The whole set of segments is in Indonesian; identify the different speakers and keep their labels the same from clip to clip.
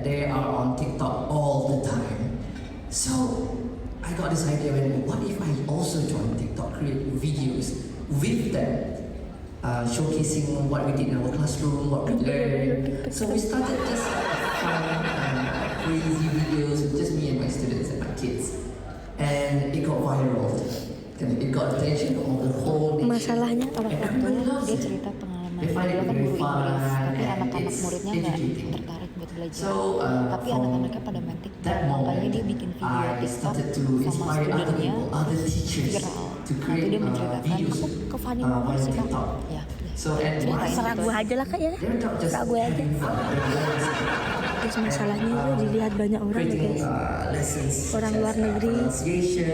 Speaker 1: They are on TikTok all the time. So I got this idea, what if I also join TikTok, create videos with them, showcasing what we did in our classroom, what we learned. So we started just fun, crazy videos with just me and my students and my kids. And it got viral. And it got attention of the whole nation.
Speaker 2: Masalahnya orang tua dia cerita pengalaman dia kan guru Inggris, tapi anak-anak muridnya nggak tertarik buat belajar. Tapi anak-anaknya pada main TikTok, makanya dia bikin video TikTok sama studennya viral. Nah itu dia menceritakan, aku ke Fanny Mawar sih kak. Ya, terserah gue aja lah kak ya, terserah gue aja. Terus masalahnya itu dilihat banyak orang ya guys, orang luar negeri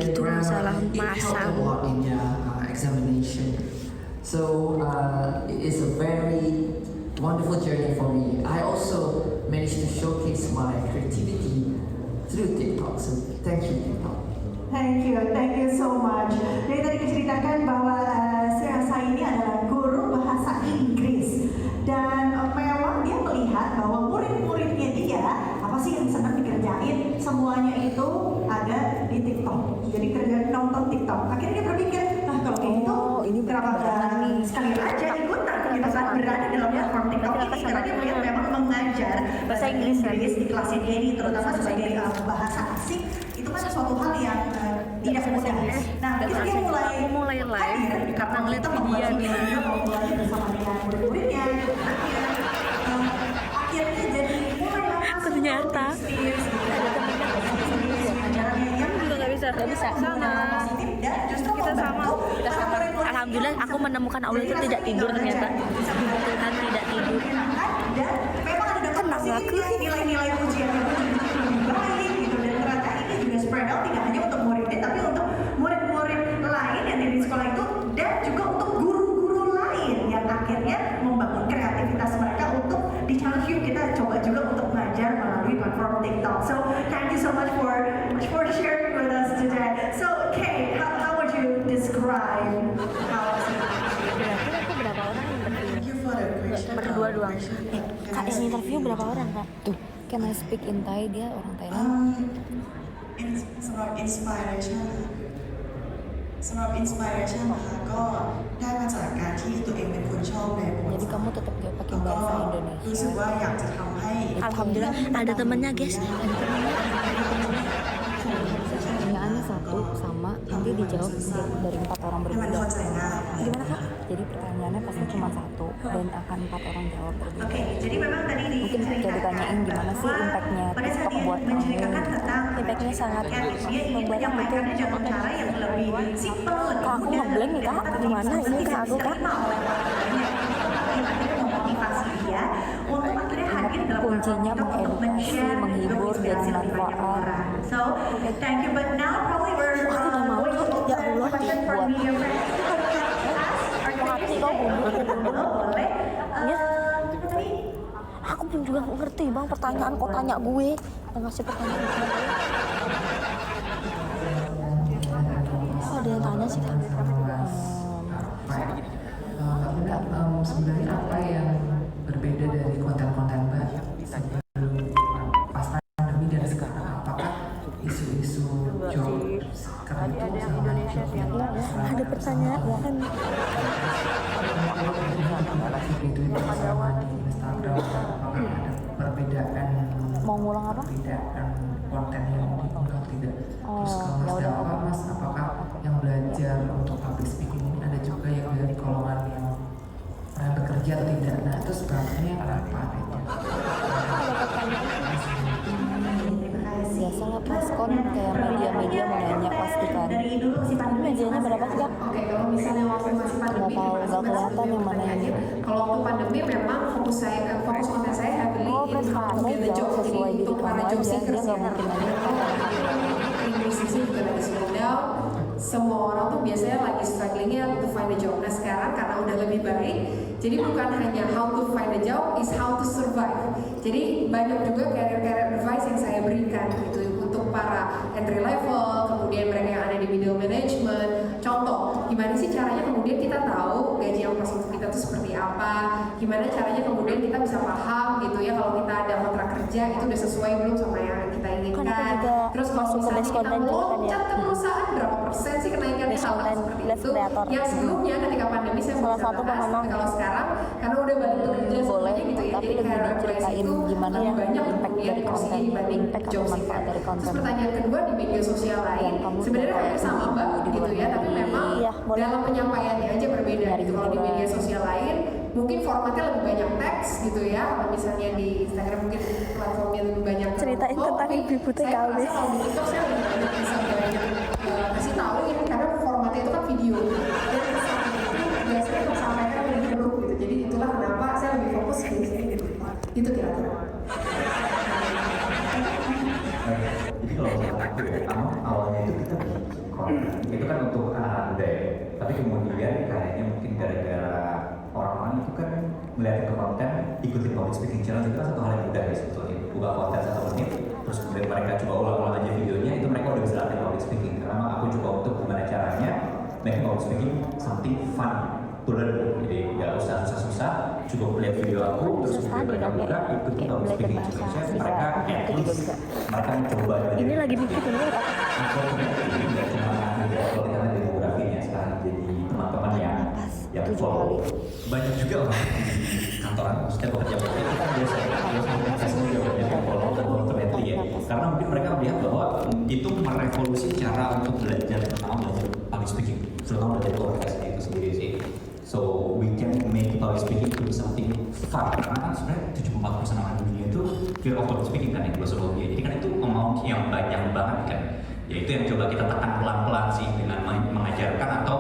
Speaker 2: itu masalah masang.
Speaker 1: So it is a very wonderful journey for me. I also managed to showcase my creativity through TikTok. So thank you TikTok.
Speaker 3: Thank you so much. Jadi tadi diceritakan bahwa saya ini adalah guru bahasa Inggris dan memang dia melihat bahwa murid-muridnya dia apa sih yang senang dikerjain, semuanya itu ada di TikTok. Jadi kerja nonton TikTok. Akhirnya dia berpikir, nah kalau kayak gitu, kenapa sekali aja ikutan gitu kan berada dalam platform TikTok ini karena dia melihat memang mengajar bahasa Inggris di kelasnya dia ini terutama sebagai bahasa asing itu kan suatu hal yang tidak mudah. Nah, kita mulai live karena ngeliat video mau belajar bersama dengan murid-muridnya. Akhirnya jadi mulai
Speaker 2: ternyata nggak bisa sama kita sama. Alhamdulillah aku menemukan Allah itu tidak tidur ternyata. Tuhan tidak tidur.
Speaker 3: Dan memang ada
Speaker 2: tenang aku
Speaker 3: nilai-nilai ujiannya lebih baik gitu dan ternyata ini juga spread out tidak hanya untuk muridnya tapi untuk murid-murid lain yang di sekolah itu dan juga untuk guru-guru lain yang akhirnya membangun kreativitas mereka untuk di challenge yuk kita coba juga untuk belajar melalui platform TikTok. So thank you so much for sharing with us today. So Kay, how would you describe how
Speaker 2: berapa orang yang berdua doang. Kak yang interview berapa orang kak? Tuh, can I speak in Thai? Dia orang Thailand.
Speaker 4: สำหรับ inspiration นะคะก็ได้มาจากการที่ตัวเองเป็นคนชอบในประวั
Speaker 2: Jadi
Speaker 4: ติศาสต
Speaker 2: kamu
Speaker 4: ร์
Speaker 2: tetap jawab pakai
Speaker 4: แล้วก็
Speaker 2: bahasa
Speaker 4: รู้สึก
Speaker 2: Indonesia.
Speaker 4: ว่าอยากจะทำให้
Speaker 2: Alhamdulillah ada temennya guys. Pertanyaannya satu sama, nanti dijawab dari 4 orang
Speaker 4: ให้มัน
Speaker 2: berbeda.
Speaker 4: เข้าใจง่าย
Speaker 2: Gimana kak? Jadi pertanyaannya pasti cuma satu dan akan 4 orang jawab berbeda.
Speaker 3: Oke, jadi memang tadi
Speaker 2: Mungkin kayak ditanyain gimana sih impactnya TikTok buat kamu. Impactnya sangat membuat aku tuh
Speaker 3: dengan cara yang lebih simpel, lebih
Speaker 2: kok aku ngeblank nih kak, gimana ini kak aku kak?
Speaker 3: Memotivasi dia untuk akhirnya hadir dalam
Speaker 2: Kuncinya mengedukasi, menghibur, dan manfaat.
Speaker 3: So, thank you. But now probably we're
Speaker 2: Aku udah mau
Speaker 3: going to
Speaker 2: ya
Speaker 3: open
Speaker 2: Allah
Speaker 3: question for
Speaker 2: dibuat.
Speaker 3: media friends.
Speaker 2: Hati kau bumbu.
Speaker 3: Boleh.
Speaker 2: Ya.
Speaker 3: Tadi
Speaker 2: Aku pun juga nggak ngerti bang pertanyaan kok tanya gue, ngasih pertanyaan ke gue. Oh ada yang tanya sih kak.
Speaker 1: Sebenarnya apa yang berbeda dari konten-konten Mbak sebelum pas pandemi dan sekarang? Apakah isu-isu job karena itu sama
Speaker 2: Ada pertanyaan kan?
Speaker 1: itu sama di Instagram apakah ada perbedaan
Speaker 2: Mau ngulang apa?
Speaker 1: perbedaan konten yang diunggah tidak? Terus kalau
Speaker 2: ya
Speaker 1: Mas
Speaker 2: udah.
Speaker 1: Dawa Mas apakah yang belajar untuk public speaking ini ada juga yang dari golongan yang pernah bekerja atau tidak? Nah itu sebabnya apa itu?
Speaker 2: Biasalah preskon kayak media-media mau nanya pastikan.
Speaker 3: dari dulu si pandemi
Speaker 2: Medianya berapa sih kak?
Speaker 5: Oke, kalau misalnya waktu masih
Speaker 2: Nggak
Speaker 5: pandemi,
Speaker 2: tahu, nggak kelihatan yang mana yang ini.
Speaker 5: kalau waktu pandemi memang fokus konten saya heavily
Speaker 2: Oh,
Speaker 5: in
Speaker 2: terus
Speaker 5: how to
Speaker 2: kamu
Speaker 5: get the job.
Speaker 2: jawab
Speaker 5: Jadi
Speaker 2: sesuai diri
Speaker 5: untuk
Speaker 2: kamu
Speaker 5: para
Speaker 2: aja,
Speaker 5: job
Speaker 2: dia
Speaker 5: seekers
Speaker 2: nggak
Speaker 5: ya,
Speaker 2: mungkin nanya
Speaker 5: Inggrisnya juga lagi slow down. Semua orang tuh biasanya lagi strugglingnya to find a job. Nah sekarang karena udah lebih baik, jadi bukan hanya how to find a job, is how to survive. Jadi banyak juga career advice yang saya berikan gitu untuk para entry level, kemudian mereka yang ada di middle management. Contoh, gimana sih caranya kemudian kita tahu gaji yang pas untuk kita tuh seperti apa? Gimana caranya kemudian kita bisa paham gitu ya, kalau kita ada kontrak kerja itu udah sesuai belum sama yang kita inginkan.
Speaker 2: Kan aku juga
Speaker 5: Terus kalau
Speaker 2: masuk ke
Speaker 5: misalnya
Speaker 2: base
Speaker 5: kita
Speaker 2: content juga kan ya.
Speaker 5: meloncat ke perusahaan berapa persen sih kenaikannya,
Speaker 2: Base
Speaker 5: hal
Speaker 2: content,
Speaker 5: seperti
Speaker 2: base
Speaker 5: itu
Speaker 2: creator.
Speaker 5: yang sebelumnya ketika pandemi saya
Speaker 2: Salah
Speaker 5: bisa
Speaker 2: satu
Speaker 5: bahas,
Speaker 2: pemenang.
Speaker 5: tapi kalau sekarang karena udah balik kerja
Speaker 2: Boleh,
Speaker 5: semuanya gitu ya,
Speaker 2: tapi
Speaker 5: jadi
Speaker 2: lebih
Speaker 5: career place
Speaker 2: diceritain
Speaker 5: itu
Speaker 2: gimana
Speaker 5: lebih banyak
Speaker 2: impact
Speaker 5: kemudian
Speaker 2: dari
Speaker 5: porsinya
Speaker 2: konten,
Speaker 5: dibanding
Speaker 2: impact atau
Speaker 5: job
Speaker 2: manfaat
Speaker 5: seeker.
Speaker 2: dari konten.
Speaker 5: Terus pertanyaan kedua di media sosial lain
Speaker 2: kamu
Speaker 5: sebenarnya
Speaker 2: juga
Speaker 5: hampir sama mbak
Speaker 2: di
Speaker 5: gitu ya,
Speaker 2: luar
Speaker 5: tapi
Speaker 2: negeri.
Speaker 5: memang
Speaker 2: Iya, boleh.
Speaker 5: dalam penyampaiannya aja berbeda
Speaker 2: Dari
Speaker 5: gitu. Kalau di
Speaker 2: hiburan.
Speaker 5: media sosial lain mungkin formatnya lebih banyak teks gitu ya, kalau misalnya di Instagram mungkin platformnya lebih banyak
Speaker 2: Ceritain tentang ibu TKB.
Speaker 5: saya merasa kalau di TikTok saya lebih banyak bisa banyak kasih tahu ini karena formatnya itu kan video dan pesan itu biasanya tersampaikan lebih grup gitu, jadi itulah kenapa saya lebih fokus di sini gitu kira-kira.
Speaker 6: Jadi kalau menurut aku ya, awalnya itu kita bikin konten itu kan untuk anak-anak muda ya. Tapi kemudian kayaknya mungkin gara-gara orang-orang itu kan melihat ke konten, ikutin public speaking challenge itu kan satu hal yang mudah ya sebetulnya. Buka konten 1 menit, terus kemudian mereka coba ulang-ulang aja videonya, itu mereka udah bisa latih public speaking. Karena aku coba untuk gimana caranya making public speaking something fun to learn. Jadi nggak usah susah-susah, cukup lihat video aku, terus kemudian mereka buka, ikutin public speaking challenge. Mereka at least mereka mencoba.
Speaker 2: Ini lagi dikit ini apa?
Speaker 6: Aku tidak cuma kalau kita lihat demografinya sekarang jadi teman-teman yang follow banyak juga orang di kantoran, maksudnya bekerja itu kan biasa juga banyak yang follow dan ultimately ya, karena mungkin mereka melihat bahwa itu merevolusi cara untuk belajar public speaking, terutama belajar komunikasi itu sendiri sih. So we can make public speaking to something fun, karena kan sebenarnya 74% orang dunia itu fear of public speaking kan yang glosologi, jadi kan itu amount yang banyak banget kan. Ya itu yang coba kita tekan pelan-pelan sih dengan mengajarkan atau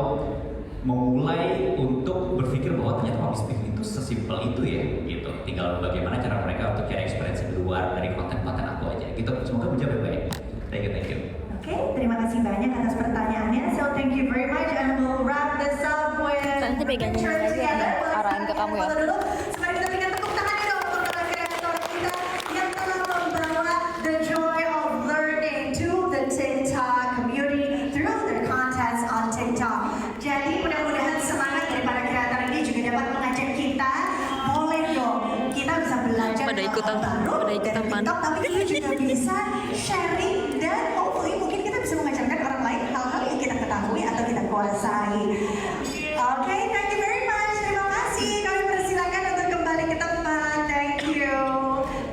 Speaker 6: memulai untuk berpikir bahwa ternyata public speaking itu sesimpel itu ya gitu. Tinggal bagaimana cara mereka untuk cari experience di luar dari konten-konten aku aja gitu. Semoga menjawab baik. Thank you.
Speaker 3: Oke, terima kasih banyak atas pertanyaannya. So thank you very much and we'll wrap this up with
Speaker 2: Nanti pegangin
Speaker 3: picture
Speaker 2: aja,
Speaker 3: together.
Speaker 2: arahin ke kamu ya.
Speaker 3: Foto dulu. Mari kita berikan tepuk tangan dong untuk para kreator kita yang telah membawa the joy of learning to the TikTok community through their contents on TikTok. Jadi mudah-mudahan semangat dari para kreator ini juga dapat mengajak kita, boleh dong kita bisa belajar
Speaker 2: Pada ikutan-
Speaker 3: hal baru
Speaker 2: pada
Speaker 3: dari
Speaker 2: ikutan
Speaker 3: TikTok,
Speaker 2: panik.
Speaker 3: tapi kita juga bisa sharing dan hopefully mungkin kita bisa mengajarkan orang lain hal-hal yang kita ketahui atau kita kuasai. Oke, thank you very much. Terima kasih. Kami persilakan untuk kembali ke tempat. Thank you.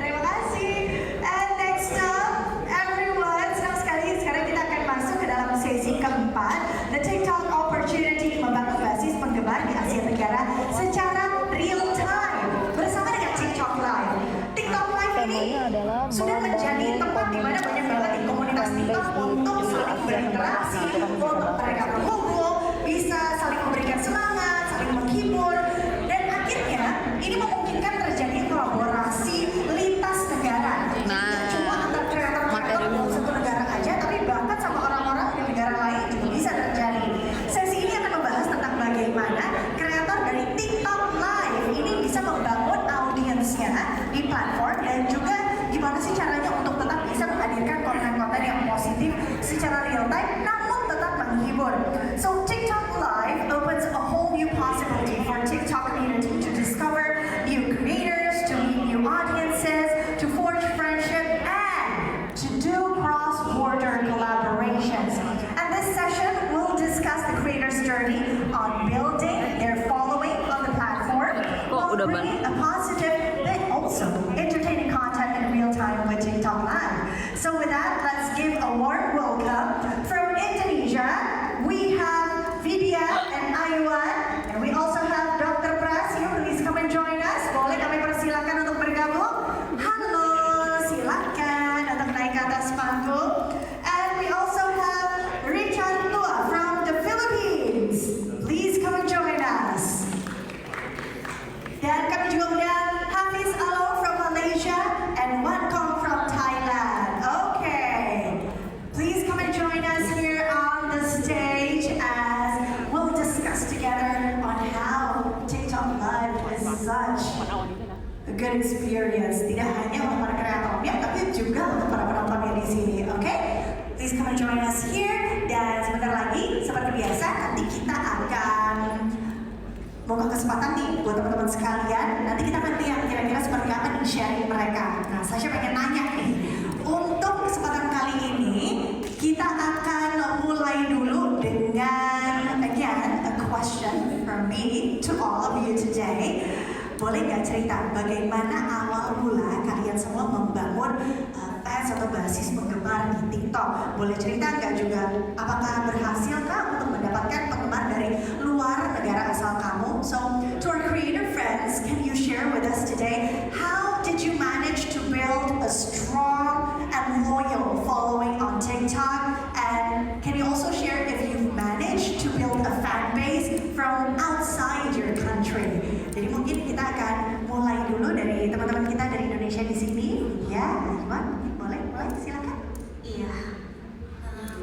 Speaker 3: Terima kasih. And next up, everyone, senang sekali sekarang kita akan masuk ke dalam sesi keempat, the TikTok opportunity membangun basis penggemar di Asia Tenggara secara real time bersama dengan TikTok Live. TikTok Live ini
Speaker 2: Temanya adalah
Speaker 3: sudah menjadi tempat di mana banyak banget di komunitas TikTok untuk saling berinteraksi, untuk mereka berkumpul, bisa saling memberikan semangat, saling menghibur, dan akhirnya ini memungkinkan terjadi kolaborasi lintas negara. Jadi tidak cuma antar kreator-kreator dalam satu negara aja, tapi bahkan sama orang-orang di negara lain juga bisa terjadi. Sesi ini akan membahas tentang bagaimana kreator dari TikTok Live ini bisa membangun audiensnya di platform dan juga gimana sih caranya untuk tetap bisa menghadirkan konten-konten yang positif secara real time namun tetap menghibur. So TikTok Live opens a whole new possibility for TikTok community to discover new creators, to meet new audiences, to forge friendship and to do cross-border collaborations. And this session will discuss the creators' journey on building their following on the platform while
Speaker 2: udah
Speaker 3: bringing a positive but also entertaining content in real time with TikTok Live. So with that, let's give a warm welcome from Indonesia. We have Vidya and Ayuan, and we also have Dr. Prasio. Please come and join us. Boleh kami persilakan untuk bergabung. Halo, silakan untuk naik ke atas panggung. And we also have Richard Tua from the Philippines. Please come and join us. Dan kami juga undang Hafiz Alo from Malaysia and Wan Kong from Thailand. Okay, please come and join us here on the stage as we'll discuss together on how TikTok Live is such a good experience. Tidak hanya untuk para kreatornya, tapi juga untuk para penontonnya di sini. Oke, please come and join us here. Dan sebentar lagi, seperti biasa, nanti kita akan Semoga kesempatan nih buat teman-teman sekalian. Nanti kita akan lihat kira-kira seperti apa nih sharing mereka. Nah, saya pengen nanya nih, untuk kesempatan kali ini kita akan mulai dulu dengan again a question from me to all of you today. Boleh nggak cerita bagaimana awal mula kalian semua membangun fans atau basis penggemar di TikTok? Boleh cerita nggak juga apakah berhasilkah untuk mendapatkan penggemar dari luar negara asal kamu? So to our creator friends, can you share with us today how did you manage to build a strong and loyal following on TikTok? And can you also share if you've managed to build a fan base from outside your country? Jadi mungkin kita akan mulai dulu dari teman-teman kita dari Indonesia di sini. Ya, Iwan, boleh silakan.
Speaker 7: Iya,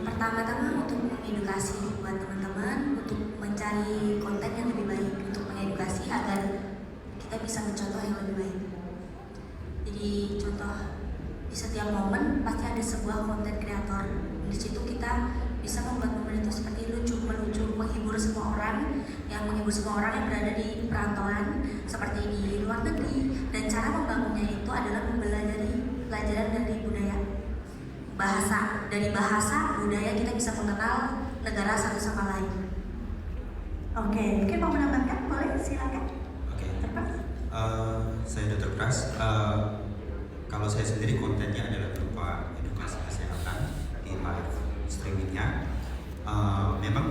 Speaker 7: pertama-tama untuk mengedukasi buat teman-teman untuk mencari konten yang lebih baik, untuk mengedukasi agar kita bisa mencontoh yang lebih baik. Jadi contoh di setiap momen pasti ada sebuah konten kreator. Di situ kita bisa membuat momen itu seperti lucu, melucu, menghibur semua orang, yang yang berada di perantauan seperti di luar negeri. Dan cara membangunnya itu adalah mempelajari pelajaran dari budaya, dari bahasa budaya kita bisa mengenal negara satu sama lain.
Speaker 3: Oke, mungkin mau menambahkan, boleh silakan.
Speaker 8: Oke. Saya Dr. Pras. Kalau saya sendiri kontennya adalah berupa edukasi kesehatan di live streamingnya. Memang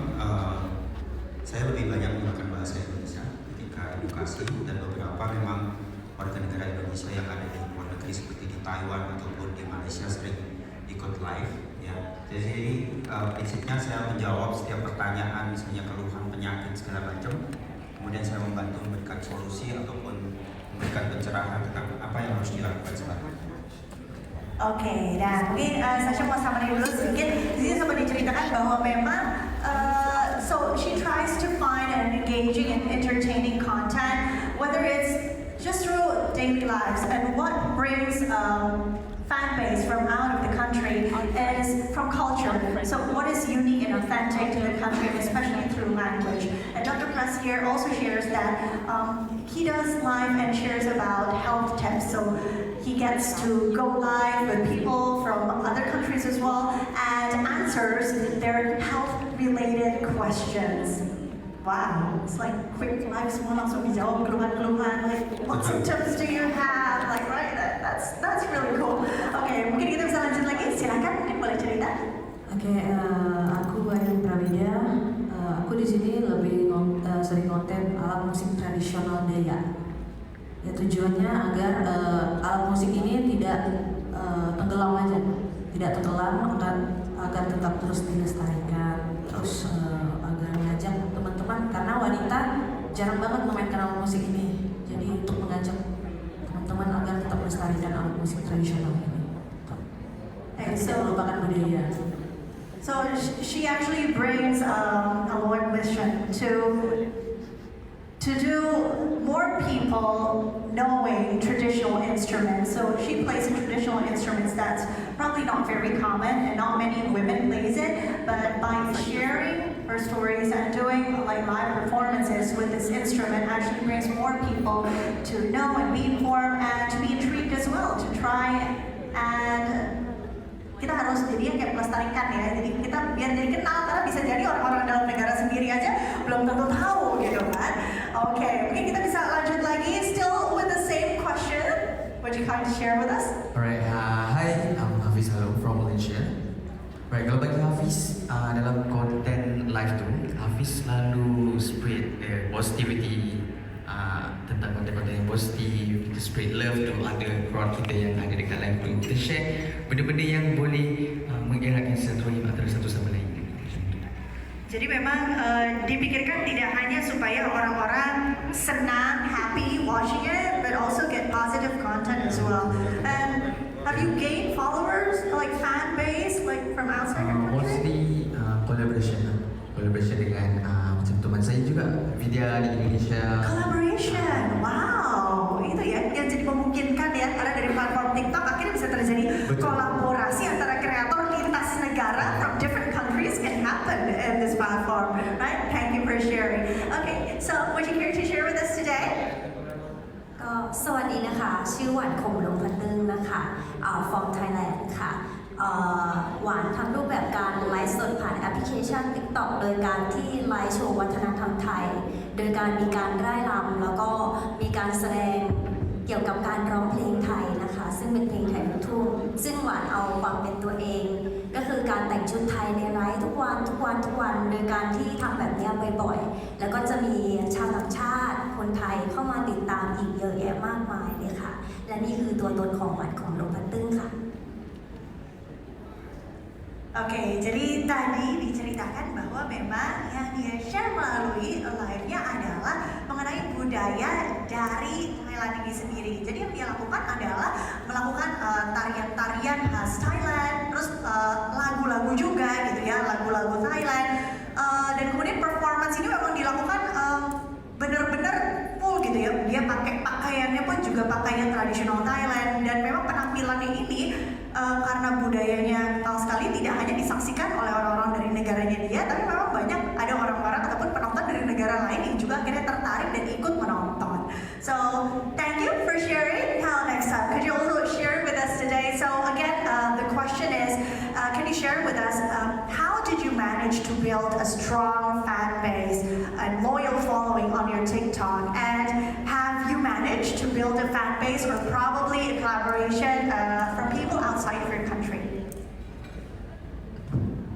Speaker 8: saya lebih banyak menggunakan bahasa Indonesia ketika edukasi, dan beberapa memang warga negara Indonesia yang ada di luar negeri seperti di Taiwan ataupun di Malaysia sering ikut live ya. Jadi prinsipnya saya menjawab setiap pertanyaan, misalnya keluhan penyakit segala macam, kemudian saya membantu memberikan solusi ataupun memberikan pencerahan tentang apa yang harus dilakukan selanjutnya.
Speaker 3: Oke, nah mungkin Sasha mau samarin dulu sedikit. Di sini sempat diceritakan bahwa memang so she tries to find an engaging and entertaining content, whether it's just through daily lives, and what brings fan base from out of the country is from culture. So what is unique and authentic to the country, especially through language. And Dr. Press here also shares that he does live and shares about health tips. So he gets to go live with people from other countries as well and answers their health-related questions. Wow, it's like quick live, semua langsung dijawab keluhan-keluhan. Like, what symptoms do you have? Like, right? That's really cool. Oke, mungkin kita bisa lanjut lagi. Silakan, mungkin boleh cerita.
Speaker 9: Oke, aku Ayu Prawida. Aku di sini lebih sering konten alat musik tradisional Dayak. Ya, tujuannya agar alat musik ini tidak tenggelam aja, tidak tenggelam, agar tetap terus dilestarikan, terus agar mengajak teman-teman, karena wanita jarang banget memainkan alat musik ini. Jadi untuk mengajak teman-teman agar tetap melestarikan alat musik tradisional ini, agar tidak melupakan budaya.
Speaker 3: So she actually brings a Lord mission to do more people knowing traditional instruments. So she plays traditional instruments that's probably not very common and not many women plays it, but by sharing her stories and doing like live performances with this instrument actually brings more people to know and be informed and to be intrigued as well, to try. And kita harus jadi kayak melestarikan ya, jadi kita biar jadi kenal, karena bisa jadi orang-orang dalam negara sendiri aja belum tentu tahu gitu kan. Oke, mungkin kita bisa lanjut lagi, still with the same question. Would you kind of share with us?
Speaker 10: Alright, hi, I'm Hafiz Halom from Malaysia. Right, kalau bagi Hafiz dalam konten live tu, Hafiz selalu spread positivity tentang konten-konten yang positif, kita spread love to other crowd kita yang ada dekat live tu. Kita share benda-benda yang boleh mengeratkan silaturahim antara satu sama lain.
Speaker 3: Jadi memang dipikirkan tidak hanya supaya orang-orang senang, happy watching it, but also get positive content as well. And have you gained followers, like fan base, like from outside your country?
Speaker 10: Mostly collaboration dengan macam teman saya juga, Vidya di Indonesia.
Speaker 3: Collaboration, wow, itu ya yang jadi memungkinkan ya, karena dari platform TikTok akhirnya bisa terjadi kolaborasi antara kreator lintas negara from different countries can happen in this platform, right? Thank you for sharing. Okay, So, would you care to share with us today?
Speaker 11: ก็สวัสดีนะคะชื่อหวานคมลงพันตึงนะคะfrom Thailand ค่ะหวานทำรูปแบบการไลฟ์สดผ่านแอปพลิเคชัน TikTok โดยการที่ไลฟ์โชว์วัฒนธรรมไทยโดยการมีการร่ายรำแล้วก็มีการแสดงเกี่ยวกับการร้องเพลงไทยนะคะซึ่งเป็นเพลงไทยลูกทุ่งซึ่งหวานเอาความเป็นตัวเองก็คือการแต่งชุดไทยในไลฟ์ทุกวันโดยการที่ทำแบบนี้บ่อยๆแล้วก็จะมีชาวต่างชาติคนไทยเข้ามาติดตามอีกเยอะแยะมากมายเลยค่ะและนี่คือตัวตนของหวานของลงพันตึ้งค่ะ
Speaker 3: Oke, jadi tadi diceritakan bahwa memang yang dia share melalui live-nya adalah mengenai budaya dari Thailand ini sendiri. Jadi yang dia lakukan adalah melakukan tarian-tarian khas Thailand, terus lagu-lagu juga gitu ya, lagu-lagu Thailand. Dan kemudian performance ini memang dilakukan benar-benar full gitu ya. Dia pakai pakaiannya pun juga pakaian tradisional Thailand dan memang penampilannya ini karena budayanya kental sekali tidak hanya disaksikan oleh orang-orang dari negaranya dia, tapi memang banyak ada orang-orang ataupun penonton dari negara lain yang juga akhirnya tertarik dan ikut menonton. So thank you for sharing. How next time? Could you also share with us today? So again, the question is, can you share with us how did you manage to build a strong fan base and loyal following on your TikTok? And have you managed to build a fan base or probably a collaboration from people outside of your country?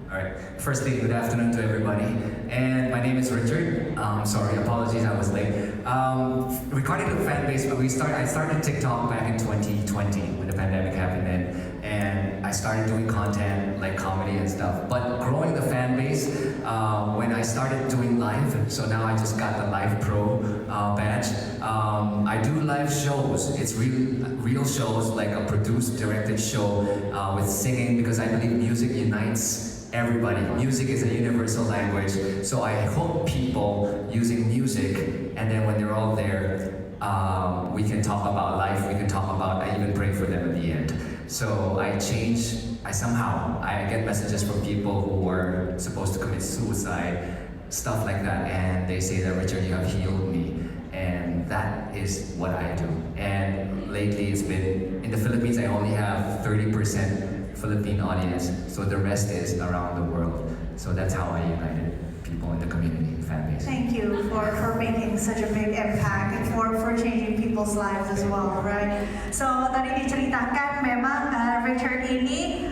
Speaker 12: Alright, firstly, good afternoon to everybody. And my name is Richard. Sorry, apologies, I was late. Regarding the fan base, I started TikTok back in 2020 when the pandemic happened, and I started doing content like comedy and stuff. But growing the fan base, when I started doing live, so now I just got the Live Pro badge. I do live shows. It's real shows, like a produced, directed show with singing, because I believe music unites everybody. Music is a universal language, so I hope people using music, and then when they're all there, we can talk about life, we can talk about, I even pray for them at the end. So I get messages from people who were supposed to commit suicide, stuff like that, and they say that, Richard, you have healed me, and that is what I do. And lately it's been, in the Philippines I only have 30% Philippine audience, so the rest is around the world. So that's how I united people in the community, fan base.
Speaker 3: Thank you for making such a big impact and for changing people's lives as well, right? So tadi diceritakan memang Richard ini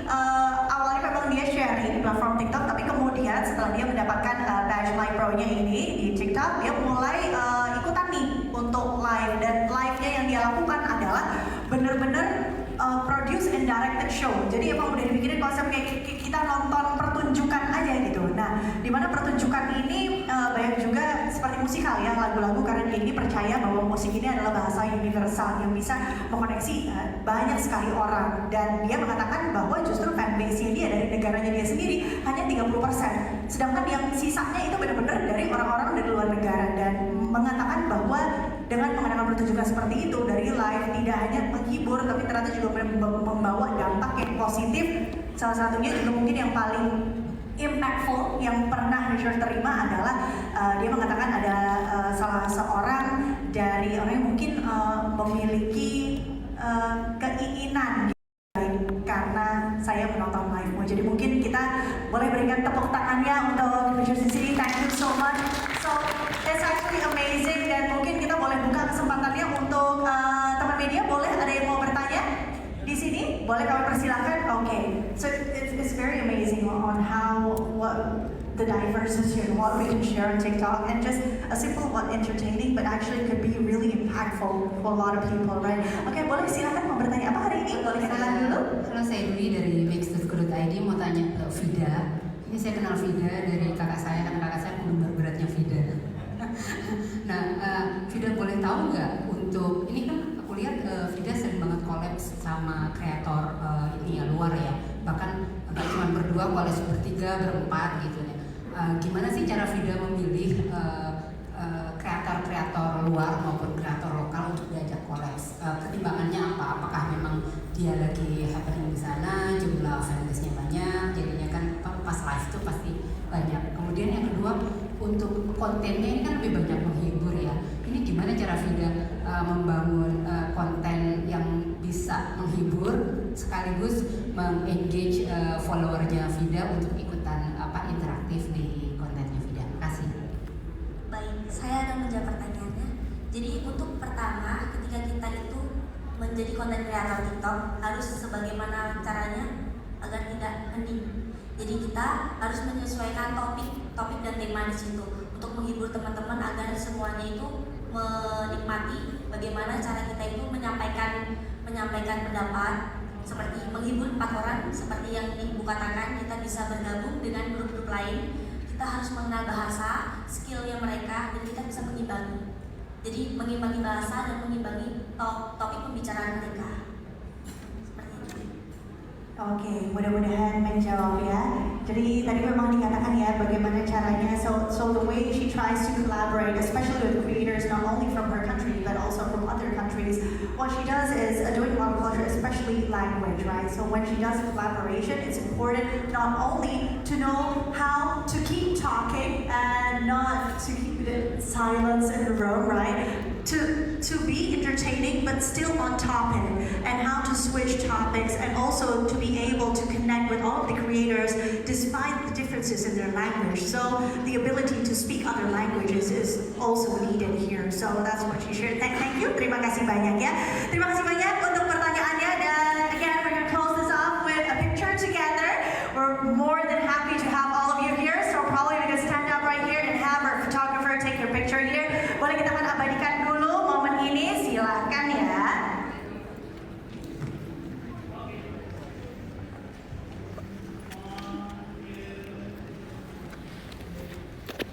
Speaker 3: awalnya memang dia sharing di platform TikTok, tapi kemudian setelah dia mendapatkan badge Live Pro-nya ini di TikTok, dia mulai ikutan nih untuk live, dan live-nya yang dia lakukan adalah bener-bener produce and directed show. Jadi emang udah dibikin konsep kayak kita nonton pertunjukan aja gitu. Nah, di mana pertunjukan ini banyak juga seperti musikal ya, lagu-lagu, karena dia ini percaya bahwa musik ini adalah bahasa universal yang bisa mengkoneksi banyak sekali orang, dan dia mengatakan bahwa justru fanbase-nya dia dari negaranya dia sendiri hanya 30%, sedangkan yang sisanya itu benar-benar dari orang-orang dari luar negara, dan mengatakan bahwa dengan mengadakan pertunjukan seperti itu dari live tidak hanya menghibur tapi ternyata juga membawa dampak yang positif. Salah satunya juga mungkin yang paling impactful yang pernah Richard terima adalah dia mengatakan ada salah seorang dari orang yang mungkin memiliki keinginan karena saya menonton live-mu. Jadi mungkin kita boleh berikan tepuk tangannya untuk Richard sendiri. Thank you so much. So it's actually amazing, dan mungkin kita boleh buka kesempatannya untuk teman media. Boleh ada yang mau bertanya di sini? Boleh kami persilakan. Okay. So it's very amazing on how what the diversity and what we can share on TikTok, and just a simple one entertaining, but actually could be really impactful for a lot of people, right? Okay, boleh silakan mau bertanya apa hari ini? Boleh kenalan dulu?
Speaker 13: Halo, saya Dwi dari Makesstuff.id, mau tanya Vida. Ini saya kenal Vida dari kakak saya, karena kakak saya penggemar beratnya Vida. Nah, Vida boleh tahu nggak untuk ini kan aku lihat Vida sering banget collab sama kreator ini ya, luar ya, bahkan nggak cuma berdua, koalisi bertiga, berempat gitu ya. Gimana sih cara Vida memilih kreator-kreator luar maupun kreator lokal untuk diajak collab? Ketimbangannya apa? Apakah memang dia lagi happening di sana, jumlah fanbase-nya banyak, jadinya kan pas live tuh pasti banyak. Kemudian yang kedua, untuk kontennya ini kan lebih banyak gimana cara Vida membangun konten yang bisa menghibur sekaligus mengengage followernya Vida untuk ikutan interaktif di kontennya Vida. Terima kasih.
Speaker 7: Baik, saya akan menjawab pertanyaannya. Jadi untuk pertama, ketika kita itu menjadi konten kreator TikTok harus sebagaimana caranya agar tidak hening. Jadi kita harus menyesuaikan topik dan tema di situ untuk menghibur teman-teman agar semuanya itu menikmati bagaimana cara kita itu menyampaikan pendapat seperti menghibur 4 orang seperti yang Ibu katakan, kita bisa bergabung dengan grup-grup lain. Kita harus mengenal bahasa, skillnya mereka, dan kita bisa mengimbangi. Jadi mengimbangi bahasa dan mengimbangi topik pembicaraan mereka.
Speaker 3: Oke, mudah-mudahan menjawab ya. Jadi tadi memang dikatakan ya bagaimana caranya. So the way she tries to collaborate, especially with creators not only from her country but also from other countries. What she does is doing a lot of culture, especially language, right? So when she does collaboration, it's important not only to know how to keep talking and not to keep it in silence in a row, right? To be entertaining but still on topic, and how to switch topics, and also to be able to connect with all of the creators despite the differences in their language. So the ability to speak other languages is also needed here. So that's what she shared. Thank you. Terima kasih banyak ya. Terima kasih banyak untuk pertanyaannya, dan again we're gonna close this off with a picture together. We're more than happy to have all of you here. So probably we can stand up right here and have our photographer take your picture here. Boleh kita akan abadikan dulu momen ini, silakan ya.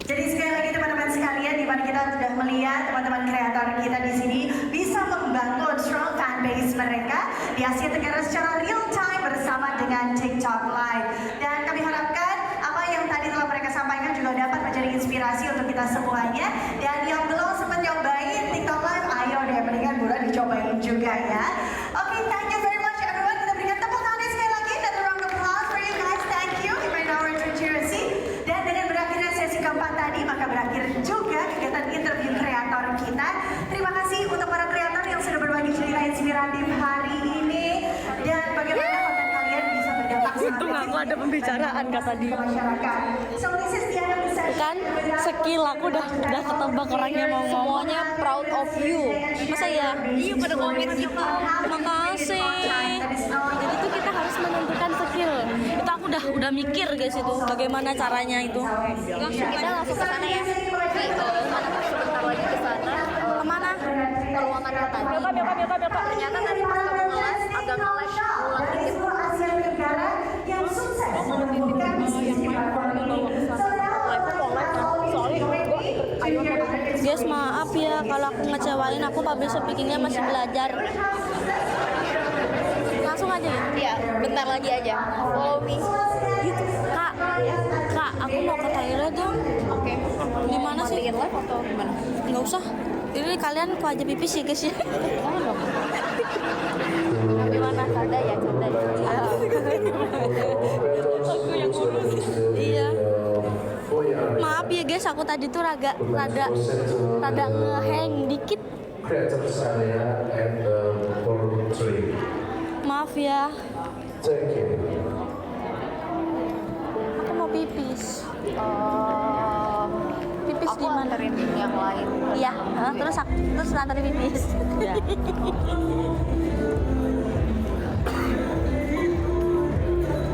Speaker 3: Jadi sekali lagi teman-teman sekalian, di mana kita sudah melihat teman-teman kreator kita di sini bisa membangun strong fanbase mereka di Asia Tenggara secara real time bersama dengan TikTok Live. Dan kami harapkan apa yang tadi telah mereka sampaikan juga dapat menjadi inspirasi untuk kita semuanya. Dan yang belum sempat nyobain TikTok Live, ayo deh mendingan buruan dicobain juga ya. Oke, thank you very much everyone. Kita berikan tepuk tangan sekali lagi dan round of applause for you guys. Thank you. You may now return to your seat. Dan dengan berakhirnya sesi keempat tadi, maka berakhir juga kegiatan interview kreator kita. Terima kasih untuk para kreator yang sudah berbagi cerita inspiratif hari ini. Dan bagaimana konten kalian bisa berdampak
Speaker 14: Untung aku ada pembicaraan kata dia.
Speaker 3: So this is the end of the session.
Speaker 14: Kan skill aku udah ketebak orangnya mau
Speaker 2: Semuanya proud of you. Masa ya?
Speaker 14: Iya pada komen gitu. Makasih. Jadi tuh kita harus menentukan skill. Itu aku udah mikir guys itu bagaimana caranya itu.
Speaker 2: Kita langsung ke sana ya. Sebentar lagi ke sana.
Speaker 14: Kemana?
Speaker 2: Ke ruangan yang tadi. Ternyata tadi pas kamu ngeles agak ngeles ulang dikit.
Speaker 3: Yang sukses menemukan bisnis
Speaker 14: Guys maaf ya kalau aku ngecewain, aku public speakingnya masih belajar. Langsung aja ya?
Speaker 2: Iya, bentar lagi aja. Follow me.
Speaker 14: Gitu. Kak, aku mau ke Thailand dong.
Speaker 2: Oke.
Speaker 14: Di mana sih?
Speaker 2: Matiin live atau gimana?
Speaker 14: Nggak usah. Ini kalian kok aja pipis ya guys ya.
Speaker 2: Jangan dong. Gimana? Canda ya, canda.
Speaker 14: Aku yang ngurus. Iya. Maaf ya guys, aku tadi tuh rada ngehang dikit. Maaf ya. Aku mau pipis. Pipis di mana?
Speaker 2: Anterin yang lain.
Speaker 14: Iya, terus anterin pipis. Ya.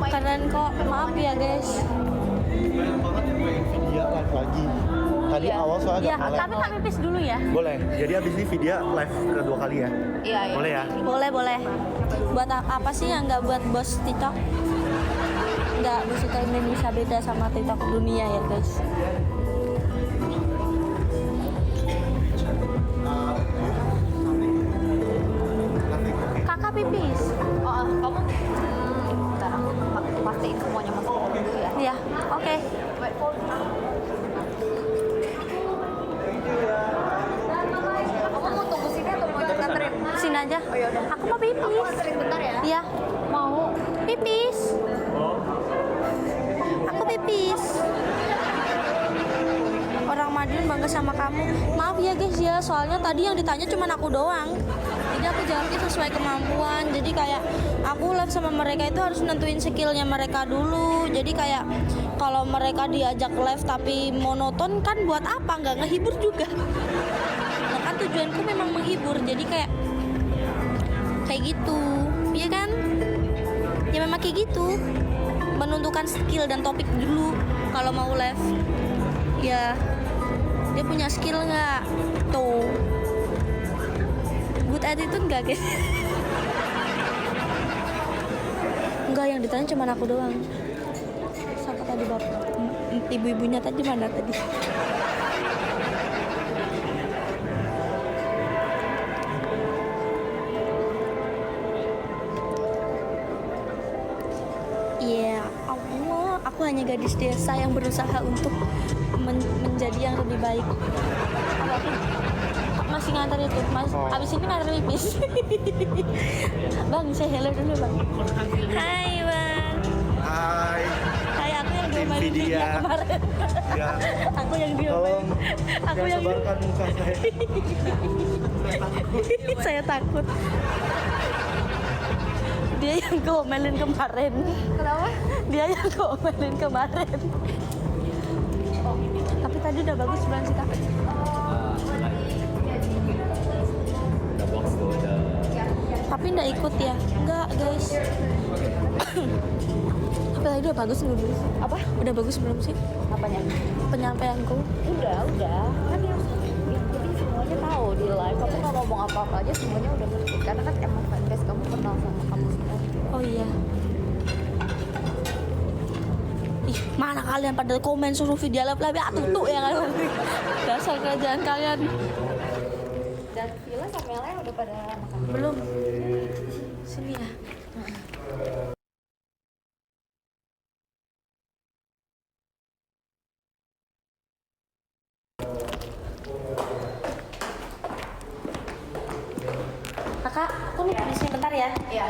Speaker 14: Keren kok, maaf ya guys.
Speaker 15: Banyak banget yang pengen video live lagi. Tadi awal soalnya
Speaker 14: Iya,
Speaker 15: agak
Speaker 14: tapi kami pipis dulu ya.
Speaker 15: Boleh. Jadi abis ini video live kedua kali ya.
Speaker 2: Iya.
Speaker 15: Boleh ya?
Speaker 14: Boleh. Buat apa sih yang nggak buat bos TikTok? Nggak, maksudnya Indonesia beda sama TikTok dunia ya guys. Kakak pipis.
Speaker 2: Oh, kamu? Bentar, aku pastiin semuanya masuk dulu ya.
Speaker 14: Iya, oke.
Speaker 2: Wait, hold. Kamu mau tunggu sini atau mau ikut nganterin?
Speaker 14: Sini aja.
Speaker 2: Oh yaudah.
Speaker 14: Aku mau pipis.
Speaker 2: Aku nganterin bentar ya.
Speaker 14: Iya.
Speaker 2: Mau
Speaker 14: pipis. Aku pipis. Orang Madiun bangga sama kamu. Maaf ya guys ya, soalnya tadi yang ditanya cuma aku doang. Jadi aku jawabnya sesuai kemampuan. Jadi kayak aku live sama mereka itu harus nentuin skillnya mereka dulu. Jadi kayak kalau mereka diajak live tapi monoton kan buat apa? Nggak ngehibur juga. Nah kan tujuanku memang menghibur. Jadi kayak gitu, iya kan? Ya memang kayak gitu. Menentukan skill dan topik dulu kalau mau live. Ya, dia punya skill nggak? Tuh, good attitude nggak guys? Enggak, yang ditanya cuma aku doang. Siapa tadi bapak? Ibu-ibunya tadi mana tadi? Iya, Allah, aku hanya gadis desa yang berusaha untuk menjadi yang lebih baik. Aku masih ngantar itu, abis ini ngantar pipis. Bang, saya hello dulu bang. Hai bang.
Speaker 15: Hai.
Speaker 14: Hai, aku yang diomelin dia kemarin.
Speaker 15: Ya.
Speaker 14: Aku yang diomelin. Aku yang
Speaker 15: sebarkan muka saya.
Speaker 14: Saya takut. Dia yang gomelin kemarin. Kenapa? Dia yang gomelin kemarin. Oh, tapi tadi udah bagus belum sih kak? Tapi nggak ikut ya? Enggak guys. Tapi tadi udah bagus belum sih? Apa? Udah bagus belum sih? Apanya? Penyampaianku. Udah. Kan yang penting semuanya tahu di live. Kamu nggak ngomong apa-apa aja semuanya udah ngerti. Karena kan emang fanbase kamu kenal sama kamu semua. Oh iya. Ih, mana kalian pada komen suruh video live tutup ya kan? Dasar kerjaan kalian. Dan Villa sama yang lain udah pada makan? Belum. Sini ya. Kakak, aku nih di sini bentar ya. Iya.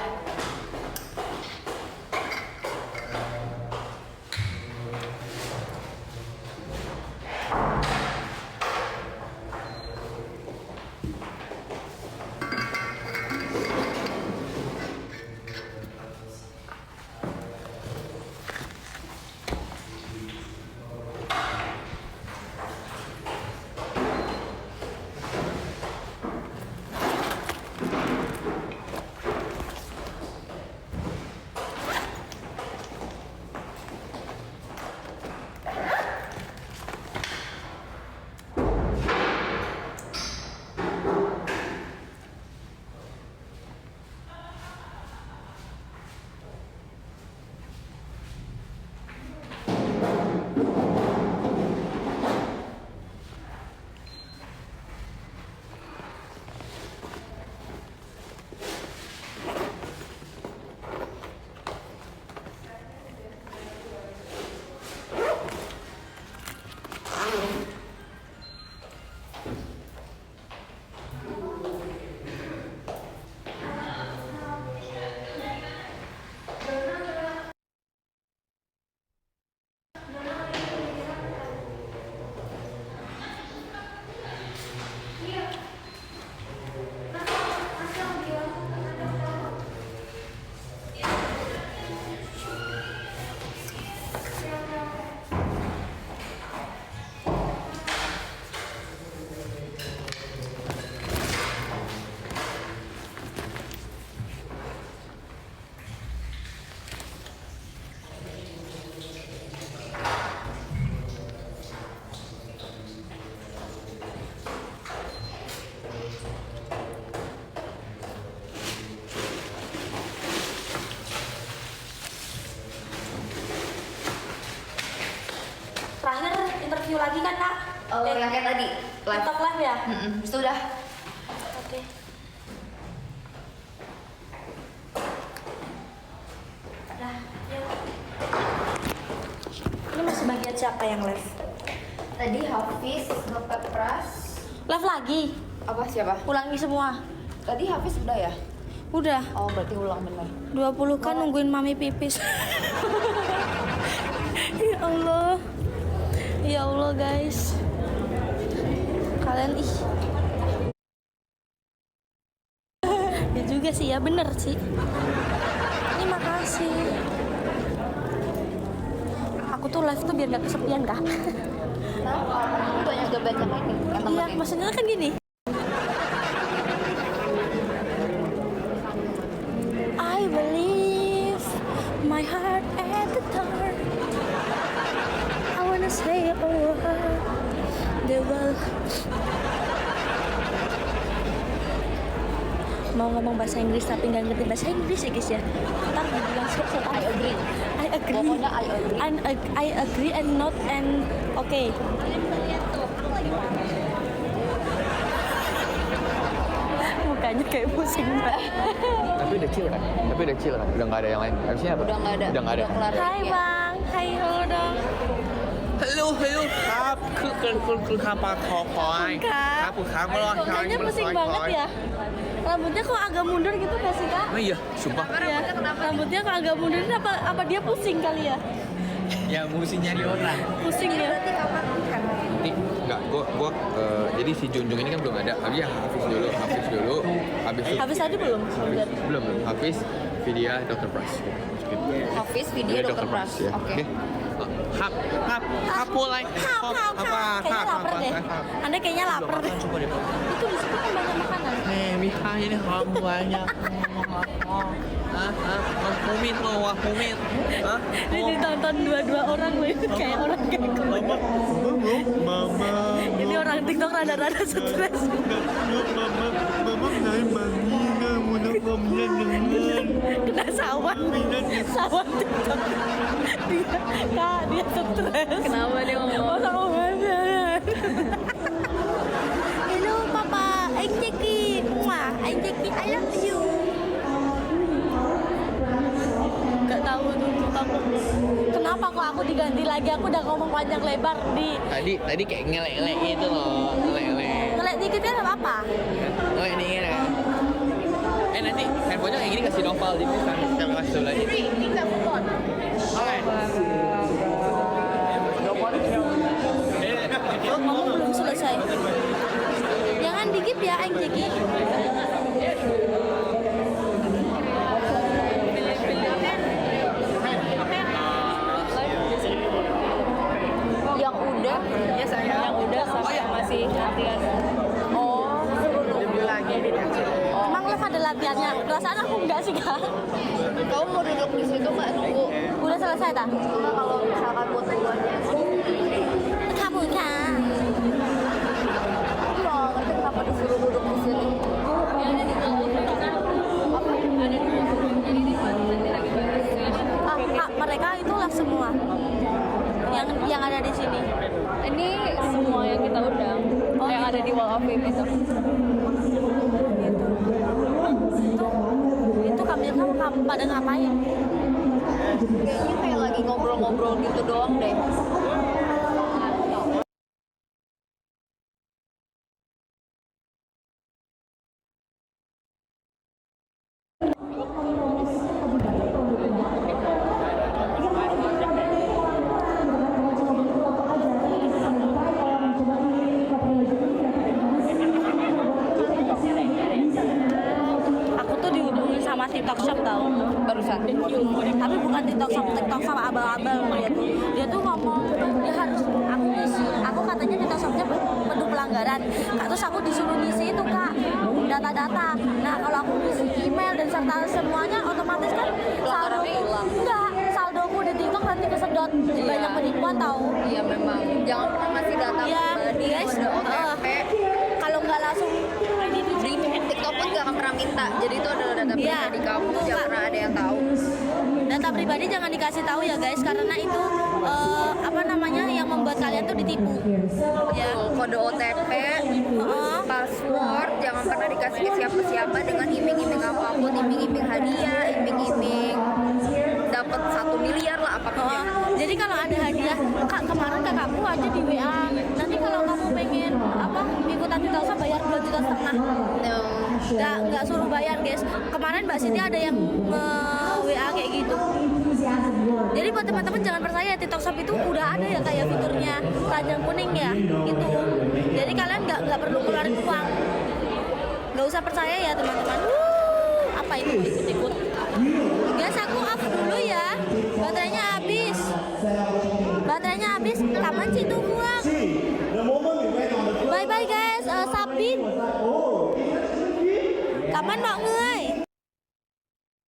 Speaker 14: Terakhir interview lagi kan kak? Yang kayak tadi live. TikTok live ya? Sudah. Oke. Nah, yuk. Ini masih bagian siapa yang live? Tadi Hafiz, Bapak Pras. Live lagi? Apa siapa? Ulangi semua. Tadi Hafiz udah ya? Udah. Oh berarti ulang bener. 20 kan nungguin mami pipis. Ya Allah. Ya Allah guys. kalian ih. Ya juga sih, ya bener sih. Ini makasih. Aku tuh live tuh biar gak kesepian kak.
Speaker 2: Kamu banyak gak baca ini?
Speaker 14: Iya, maksudnya kan gini. I believe my heart at the door. I wanna say a word. The world. Mau ngomong bahasa Inggris tapi nggak ngerti bahasa Inggris ya guys ya. Ntar dibilang sok-sok. I agree.
Speaker 2: Pokoknya I agree.
Speaker 14: I agree and not and okay. Mukanya kayak pusing banget.
Speaker 16: Tapi udah chill kan? Udah nggak ada yang lain. Harusnya apa?
Speaker 2: Udah nggak ada.
Speaker 16: Udah nggak ada.
Speaker 14: Hai bang, hai halo dong.
Speaker 16: ฮัลโหลครับคือคำปาคอคอยครับคุณครับรอ
Speaker 14: Kayaknya pusing banget ya. Rambutnya kok agak mundur gitu gak sih kak?
Speaker 16: Oh iya, sumpah.
Speaker 14: Ya, rambutnya kok agak mundur ini apa dia pusing kali ya?
Speaker 16: Ya mesti nyari orang.
Speaker 14: Pusing ya.
Speaker 16: Nanti enggak, gua jadi si Junjung ini kan belum ada. Habis ya Hafiz dulu. Habis itu
Speaker 14: Habis tadi belum?
Speaker 16: belum. Hafiz, Vidya, Dr. Pras.
Speaker 2: Hafiz, Vidya, Dr. Pras.
Speaker 16: Ya.
Speaker 2: Oke.
Speaker 16: Hap mulai.
Speaker 14: Kayaknya lapar deh. Anda kayaknya lapar deh. Itu di situ kan banyak makanan.
Speaker 16: Mika ini kamu banyak. Humit.
Speaker 14: Ini ditonton dua orang loh, kayak orang kayak
Speaker 16: Mama.
Speaker 14: Ini orang TikTok rada-rada stres. Kena sawan TikTok. Dia stres.
Speaker 2: Kenapa dia ngomong?
Speaker 14: Sawan. Hello papa, anh Jackie, I love you. Gak tahu tuh kenapa kok aku diganti lagi, aku udah ngomong panjang lebar di
Speaker 16: Tadi kayak ngelek-ngelek gitu loh,
Speaker 14: ngelek dikit kan apa apa.
Speaker 16: Ngelek dikit ya. Nanti handphonenya kayak gini kasih Noval di bisa saya kasih dulu aja.
Speaker 14: Ngomong belum selesai. Jangan dikit ya, Ang Jeki.
Speaker 2: Yang udah, ya saya. Yang udah sama yang masih latihan. Oh,
Speaker 14: Emang live ada latihannya? Perasaan aku enggak sih kak.
Speaker 2: Kamu mau duduk di situ nggak nunggu?
Speaker 14: Udah selesai tak?
Speaker 2: Enggak, kalau misalkan buat duluannya.
Speaker 14: Kamu kan?
Speaker 2: Aku nggak ngerti kenapa disuruh duduk di sini.
Speaker 14: Mereka itu live semua. Yang ada di sini.
Speaker 2: Ini semua yang kita undang, yang ada di Wall of Fame itu.
Speaker 14: Itu kami pada ngapain?
Speaker 2: Kayaknya kayak lagi ngobrol-ngobrol gitu doang deh.
Speaker 14: Aku tuh dihubungin sama TikTok Shop tau
Speaker 2: barusan.
Speaker 14: Tapi bukan TikTok Shop, TikTok sama abal-abal dia tuh ngomong dia harus aku katanya TikTok Shopnya penuh pelanggaran. Terus aku disuruh ngisi itu kak data-data. Nah kalau aku ngisi email dan serta semuanya otomatis kan saldoku di TikTok nanti kesedot banyak penipuan tau.
Speaker 2: Iya memang. Jangan pernah ngasih data pribadi
Speaker 14: guys,
Speaker 2: ada OTP.
Speaker 14: Kalau nggak langsung
Speaker 2: di TikTok pun nggak akan pernah minta. Jadi itu adalah data pribadi kamu. Jangan pernah ada yang tahu.
Speaker 14: Data pribadi jangan dikasih tahu ya guys, karena itu yang membuat kalian tuh ditipu. Ya.
Speaker 2: Kode OTP, password, jangan pernah dikasih ke siapa-siapa dengan iming-iming apapun, iming-iming hadiah, iming-iming dapat 1 miliar lah apapun.
Speaker 14: Jadi kalau ada hadiah, kak kemarin kakakku aja di WA. Nanti kalau kamu pengen ikutan TikTok Shop bayar 2,5 juta. Nggak suruh bayar guys. Kemarin Mbak Siti ada yang WA kayak gitu. Jadi buat teman-teman jangan percaya TikTok Shop itu udah ada ya kayak fiturnya keranjang kuning ya gitu. Jadi kalian nggak perlu keluarin uang. Nggak usah percaya ya teman-teman. Apa itu ikut-ikut? Guys, aku off dulu ya. Baterainya habis. Kapan sih itu buang? Bye bye guys. Sabin. Kapan mau nge?